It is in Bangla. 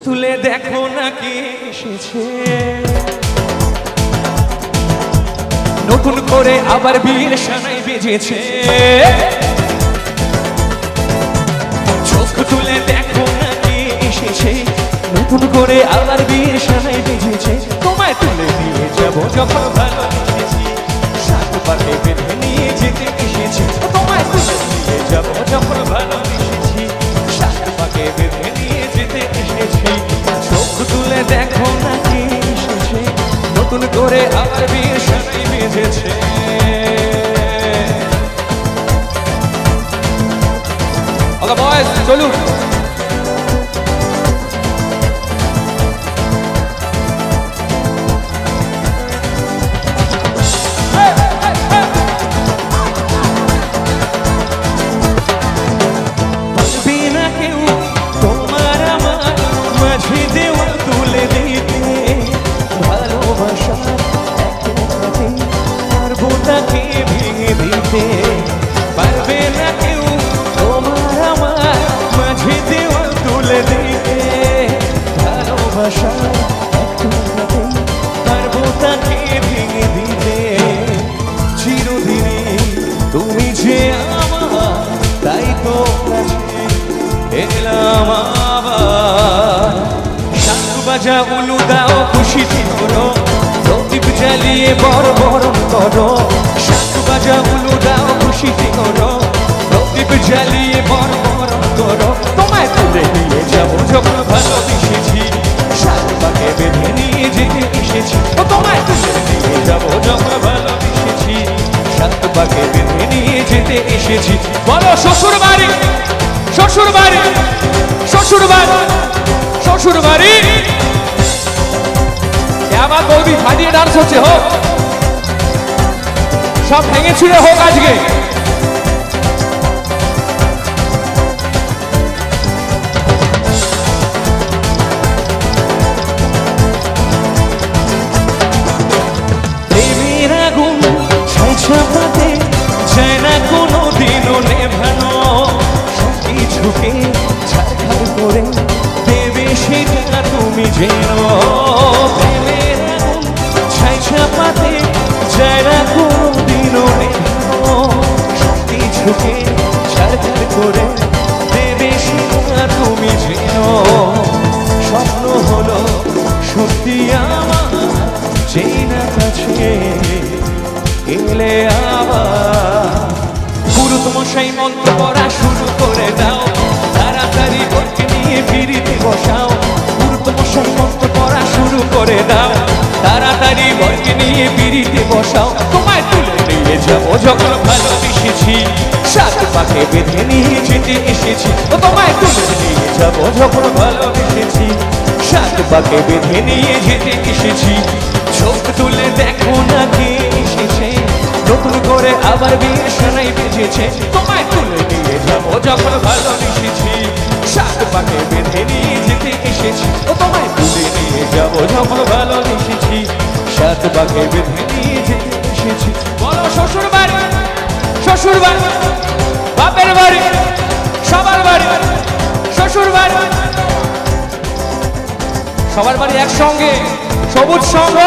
তুলে দেখো না কে এসেছে, নতুন করে আবার বিয়ের সানাই বেজেছে। চোখ তুলে দেখো না কে এসেছে, নতুন করে আবার বিয়ের সানাই বেজেছে। তোমায় তুলে দিয়ে যাবো যখন ভালোবেসেছি, সাত পাকে বেঁধে নিয়ে যেতে এসেছি। তোমায় তুলে দিয়ে যাবো যখন ভালোবেসেছি, সাত পাকে বেঁধে নিয়ে যেতে এসেছি। চোখ তুলে দেখো না কে এসেছে, নতুন করে আবার বিয়ের সানাই বেজেছে। ওকে বয়েজ চলুন। পারবে না কেউ তোমার আমার মাঝে দেওয়াল তুলে দিতে, ভালোবাসা পারবো তাকে ভেঙে দিতে। চিরদিনই তুমি যে আমার, তাই তো কাছে এলাম আবার। শাঁখ বাজা উলু দাও খুশিতে করো, প্রদীপ জ্বালিয়ে বড় বরণ করো। শাঁখ বাজা উলু দাও খুশিতে করো, প্রদীপ জ্বালিয়ে বড় বরণ করো। তোমায় তুলে নিয়ে যাবো যখন ভালোবেসেছি, সাত পাকে বেঁধে নিয়ে যেতে এসেছি। ও তোমায় তুলে নিয়ে যাবো যখন ভালোবেসেছি, সাত পাকে বেঁধে নিয়ে যেতে এসেছি। বলো শ্বশুর বাড়ি, শ্বশুর বাড়ি, শ্বশুর বাড়ি, শ্বশুর বাড়ি। আমার বৌদি ফাটিয়ে ডান্স হচ্ছে, হোক সব ভেঙে ছুড়ে হোক আজকে। প্রেমের আগুন ছাইছাপাতে যায় না কোনো দিনও নেভানো, সব কিছুকে ছাড়খাড় করে দেবে সেটা তুমি যেন। প্রেমের আগুন ছাইছাপাতে যায় না কোনো দিনও নেভানো, সব কিছুকে ছাড়খাড় করে দেবে সেটা তুমি যেন। স্বপ্ন হলো সত্যি আমার, যেই না কাছে এলে আবার। গুরুত মশাই মন্ত্র পড়া শুরু করে দাও, তাড়াতাড়ি বরকে নিয়ে পিড়িতে বসাও। গুরুত মশাই মন্ত্র পড়া শুরু করে দাও, তাড়াতাড়ি বরকে নিয়ে পিড়িতে বসাও। তোমায় তুলে নিয়ে যাবো যখন ভালোবেসেছি, সাত পাকে বেঁধে নিয়ে যেতে এসেছি। ও তোমায় তুলে নিয়ে যাবো যখন ভালোবেসেছি, সাত পাকে বেঁধে নিয়ে যেতে এসেছি। চোখ তুলে দেখো না কে এসেছে, নতুন করে আবার বিয়ের সানাই বেজেছে। তোমায় তুলে নিয়ে যাবো যখন ভালোবেসেছি, সাত পাকে বেঁধে নিয়ে যেতে এসেছি। ও তোমায় তুলে নিয়ে যাবো যখন ভালোবেসেছি, সাত পাকে বেঁধে নিয়ে যেতে এসেছি। বলো শ্বশুর বাড়ি, শ্বশুর বাড়ি, বাপের বাড়ি, সবার বাড়ি, শ্বশুর বাড়ি, সবার বাড়ি একসঙ্গে সবুজ সংঘ।